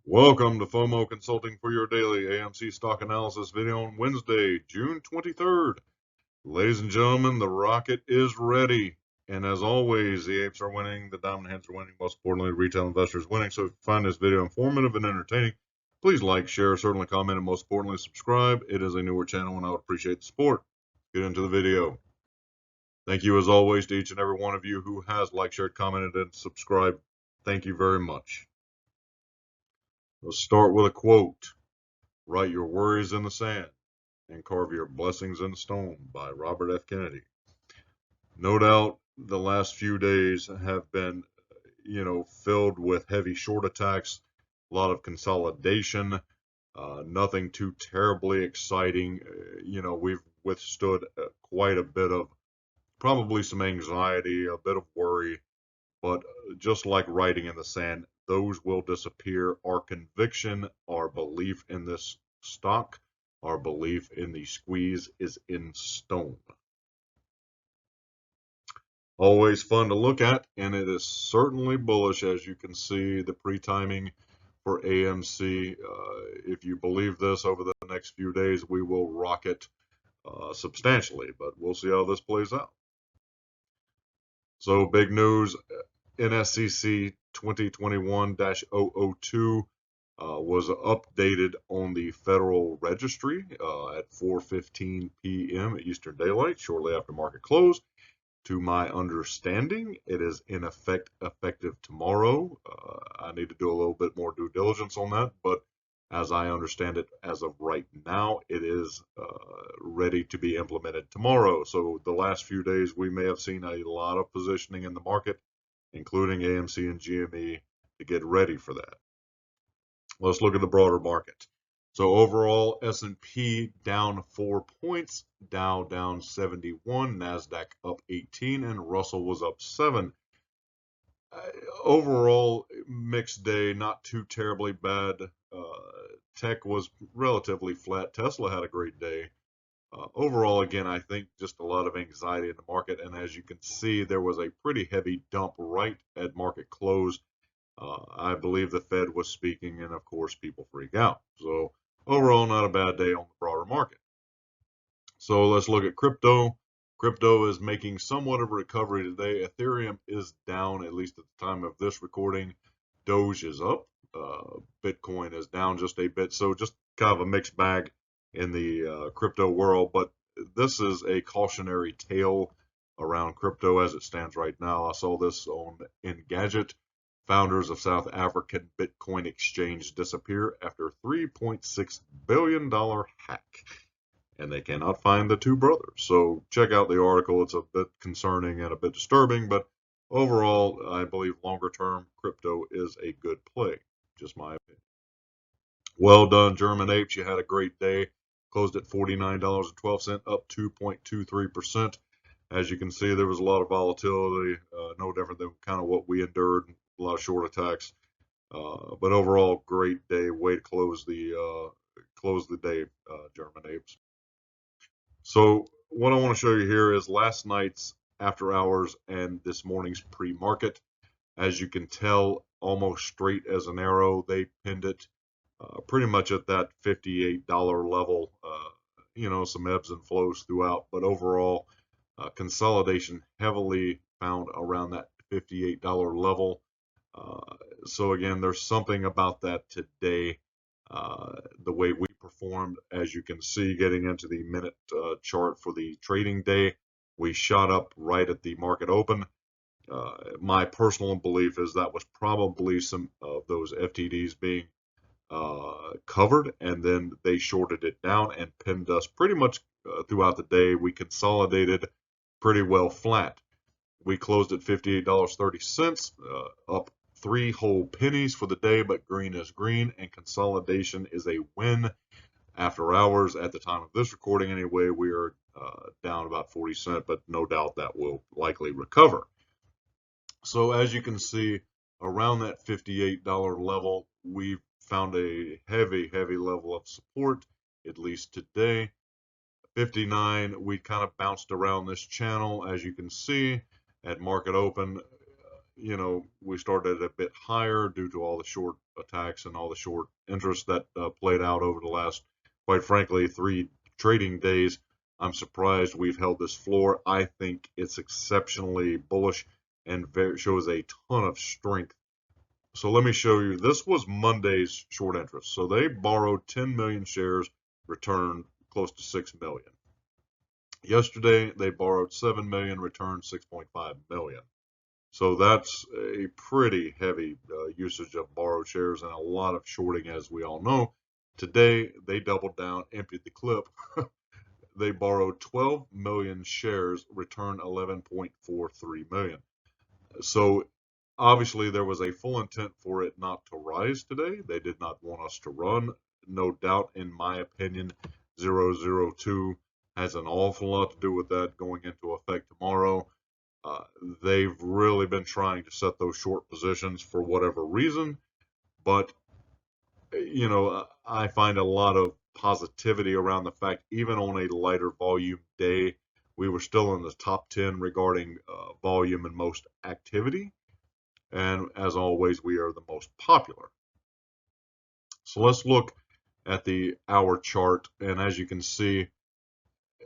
Welcome to FOMO Consulting for your daily AMC stock analysis video on Wednesday, June 23rd. Ladies and gentlemen, the rocket is ready. And as always, the apes are winning, the diamond hands are winning, most importantly, retail investors winning. So if you find this video informative and entertaining, please like, share, certainly comment, and most importantly, subscribe. It is a newer channel and I would appreciate the support. Get into the video. Thank you as always to each and every one of you who has liked, shared, commented, and subscribed. Thank you very much. Let's start with a quote. Write your worries in the sand and carve your blessings in stone by Robert F. Kennedy. No doubt the last few days have been, filled with heavy short attacks, a lot of consolidation, nothing too terribly exciting. We've withstood quite a bit of probably some anxiety, a bit of worry, but just like writing in the sand, those will disappear. Our conviction, our belief in this stock, our belief in the squeeze is in stone. Always fun to look at, and it is certainly bullish, as you can see the pre-timing for AMC. If you believe this, over the next few days, we will rocket substantially, but we'll see how this plays out. So big news, NSCC 2021-002 was updated on the Federal Registry at 4:15 p.m. Eastern Daylight, shortly after market close. To my understanding, it is in effect effective tomorrow. I need to do a little bit more due diligence on that, but as I understand it, as of right now, it is ready to be implemented tomorrow. So the last few days, we may have seen a lot of positioning in the market, including AMC and GME, to get ready for that. Let's look at the broader market. So overall, S&P down 4 points, Dow down 71, NASDAQ up 18, and Russell was up 7. Overall, mixed day, not too terribly bad. Tech was relatively flat. Tesla had a great day. Overall, again, I think just a lot of anxiety in the market. And as you can see, there was a pretty heavy dump right at market close. I believe the Fed was speaking, and of course, people freak out. So overall, not a bad day on the broader market. So let's look at crypto. Crypto is making somewhat of a recovery today. Ethereum is down, at least at the time of this recording. Doge is up. Bitcoin is down just a bit. So just kind of a mixed bag in the crypto world. But this is a cautionary tale around crypto as it stands right now. I saw this on Engadget. Founders of South African Bitcoin exchange disappear after $3.6 billion hack. And they cannot find the two brothers. So check out the article. It's a bit concerning and a bit disturbing, but overall, I believe longer term crypto is a good play. Just my opinion. Well done, German apes. You had a great day. Closed at $49.12, up 2.23%. As you can see, there was a lot of volatility, no different than kind of what we endured. A lot of short attacks, but overall, great day. Way to close the day, German apes. So what I want to show you here is last night's after hours and this morning's pre-market. As you can tell, almost straight as an arrow, they pinned it pretty much at that $58 level. Some ebbs and flows throughout, but overall, consolidation heavily found around that $58 level. So again, there's something about that today. The way we performed, as you can see, getting into the minute chart for the trading day, we shot up right at the market open. My personal belief is that was probably some of those FTDs being covered, and then they shorted it down and pinned us pretty much throughout the day. We consolidated pretty well flat. We closed at $58.30, up 3 whole pennies for the day, but green is green, and consolidation is a win. After hours, at the time of this recording anyway, we are down about 40 cents, but no doubt that will likely recover. So as you can see, around that $58 level, we've found a heavy level of support, at least today. 59, we kind of bounced around this channel, as you can see, at market open. we started a bit higher due to all the short attacks and all the short interest that played out over the last, quite frankly, 3 trading days. I'm surprised we've held this floor. I think it's exceptionally bullish and shows a ton of strength. So let me show you. This was Monday's short interest. So they borrowed 10 million shares, returned close to 6 million. Yesterday, they borrowed 7 million, returned 6.5 million. So that's a pretty heavy usage of borrowed shares and a lot of shorting, as we all know. Today, they doubled down, emptied the clip. They borrowed 12 million shares, returned 11.43 million. So obviously, there was a full intent for it not to rise today. They did not want us to run. No doubt, in my opinion, 002 has an awful lot to do with that going into effect tomorrow. They've really been trying to set those short positions for whatever reason, but I find a lot of positivity around the fact even on a lighter volume day, we were still in the top 10 regarding volume and most activity, and as always, we are the most popular. So let's look at the hour chart, and as you can see,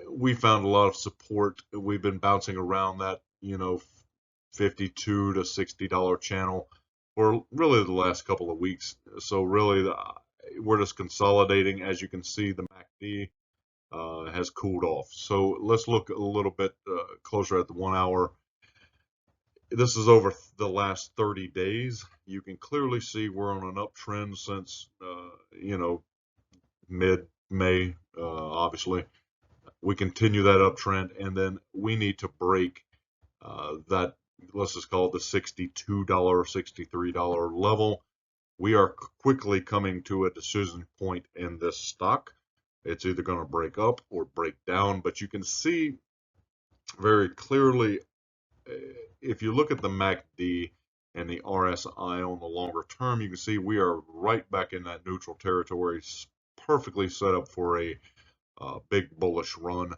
we found a lot of support. We've been bouncing around that, $52 to $60 channel for really the last couple of weeks. So really, we're just consolidating. As you can see, the MACD has cooled off. So let's look a little bit closer at the 1 hour. This is over the last 30 days. You can clearly see we're on an uptrend since, mid-May, obviously. We continue that uptrend, and then we need to break that, let's just call it the $62, $63 level. We are quickly coming to a decision point in this stock. It's either going to break up or break down, but you can see very clearly, if you look at the MACD and the RSI on the longer term, you can see we are right back in that neutral territory, perfectly set up for a big bullish run.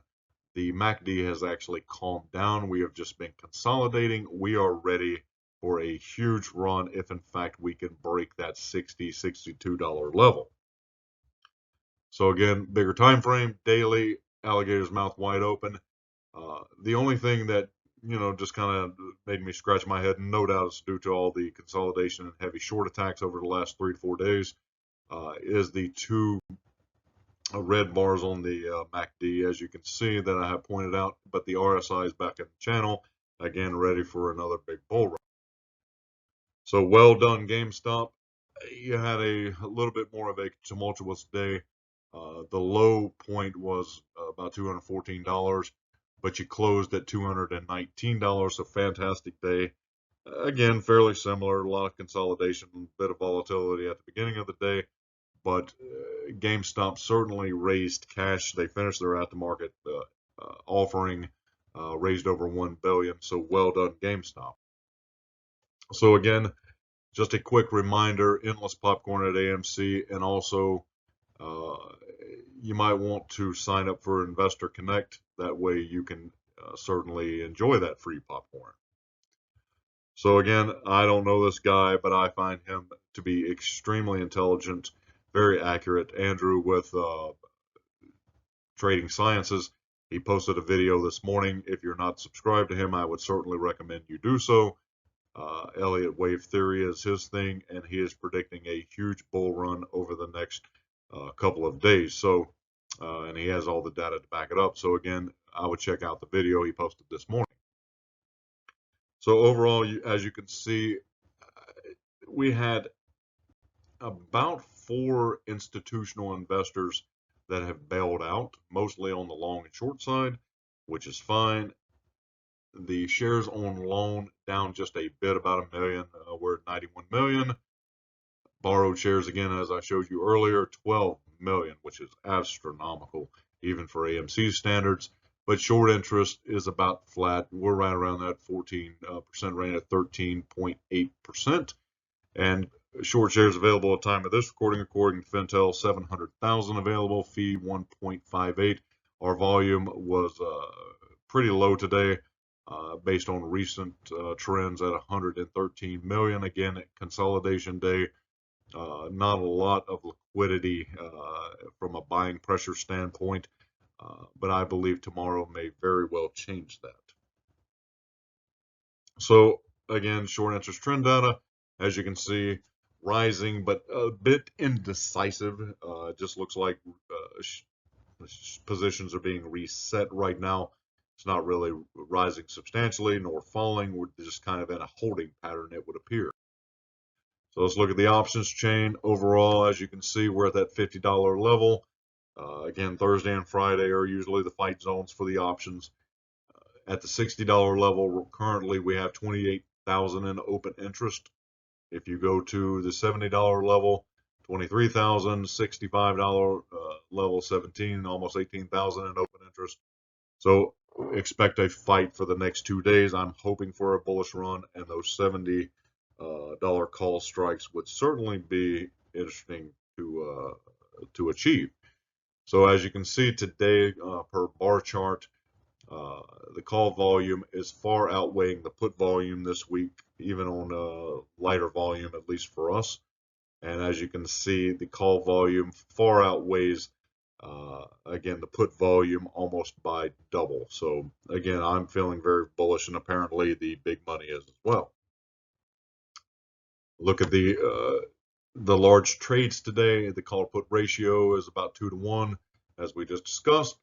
The MACD has actually calmed down. We have just been consolidating. We are ready for a huge run if, in fact, we can break that $60, $62 level. So again, bigger time frame, daily, alligator's mouth wide open. The only thing that, just kind of made me scratch my head, and no doubt it's due to all the consolidation and heavy short attacks over the last 3 to 4 days, is the 2 red bars on the MACD, as you can see that I have pointed out, but the RSI is back in the channel, again, ready for another big bull run. So well done, GameStop. You had a little bit more of a tumultuous day. The low point was about $214, but you closed at $219, so fantastic day. Again, fairly similar, a lot of consolidation, a bit of volatility at the beginning of the day, but GameStop certainly raised cash. They finished their at-the-market offering, raised over $1 billion, so well done, GameStop. So again, just a quick reminder, endless popcorn at AMC, and also you might want to sign up for Investor Connect. That way you can certainly enjoy that free popcorn. So again, I don't know this guy, but I find him to be extremely intelligent, very accurate. Andrew with Trading Sciences, he posted a video this morning. If you're not subscribed to him, I would certainly recommend you do so. Elliott Wave Theory is his thing, and he is predicting a huge bull run over the next couple of days. So, and he has all the data to back it up. So again, I would check out the video he posted this morning. So overall, as you can see, we had about 4 institutional investors that have bailed out, mostly on the long and short side, which is fine. The shares on loan down just a bit, about 1 million. We're at 91 million. Borrowed shares, again, as I showed you earlier, 12 million, which is astronomical, even for AMC standards. But short interest is about flat. We're right around that 14% range at 13.8%. And short shares available at time of this recording, according to Fintel, 700,000 available, fee 1.58. Our volume was pretty low today. based on recent trends at 113 million. Again, at consolidation day, not a lot of liquidity from a buying pressure standpoint, but I believe tomorrow may very well change that. So again, short interest trend data, as you can see, rising, but a bit indecisive. It just looks like positions are being reset right now. It's not really rising substantially nor falling. We're just kind of in a holding pattern, it would appear. So let's look at the options chain. Overall, as you can see, we're at that $50 level. Again, Thursday and Friday are usually the fight zones for the options. At the $60 level, currently we have 28,000 in open interest. If you go to the $70 level, 23,000, $65 level, 17, almost 18,000 in open interest. So expect a fight for the next 2 days. I'm hoping for a bullish run, and those $70 call strikes would certainly be interesting to achieve. So as you can see today, per bar chart, the call volume is far outweighing the put volume this week, even on lighter volume, at least for us. And as you can see, the call volume far outweighs, again, the put volume almost by double. So again, I'm feeling very bullish, and apparently the big money is as well. Look at the large trades today. The call put ratio is about 2 to 1, as we just discussed.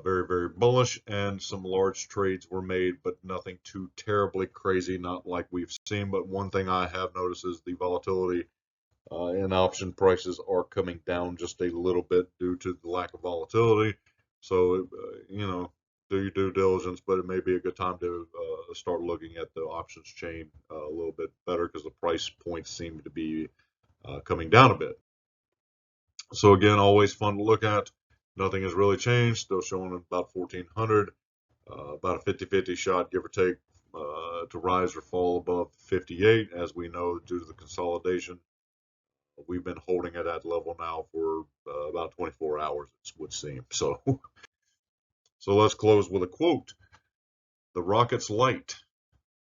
Very, very bullish, and some large trades were made, but nothing too terribly crazy, not like we've seen. But one thing I have noticed is the volatility in option prices are coming down just a little bit due to the lack of volatility. So, do your due diligence, but it may be a good time to start looking at the options chain a little bit better, because the price points seem to be coming down a bit. So again, always fun to look at. Nothing has really changed. Still showing about 1400, about a 50-50 shot, give or take, to rise or fall above 58. As we know, due to the consolidation, we've been holding at that level now for about 24 hours, it would seem. So, so let's close with a quote. The rocket's light.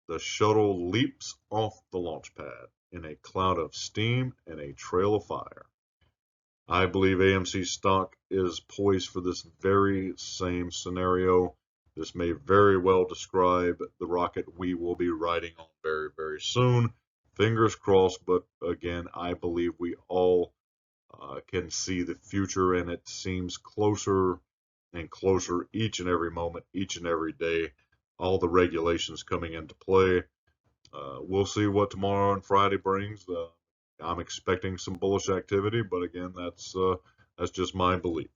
The shuttle leaps off the launch pad in a cloud of steam and a trail of fire. I believe AMC stock is poised for this very same scenario. This may very well describe the rocket we will be riding on very, very soon. Fingers crossed, but again, I believe we all can see the future, and it seems closer and closer each and every moment, each and every day. All the regulations coming into play. We'll see what tomorrow and Friday brings. I'm expecting some bullish activity, but again, that's just my belief.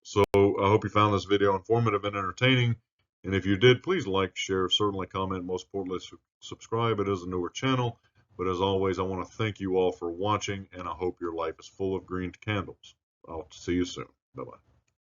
So I hope you found this video informative and entertaining. And if you did, please like, share, certainly comment, most importantly, subscribe. It is a newer channel. But as always, I want to thank you all for watching, and I hope your life is full of green candles. I'll see you soon. Bye-bye.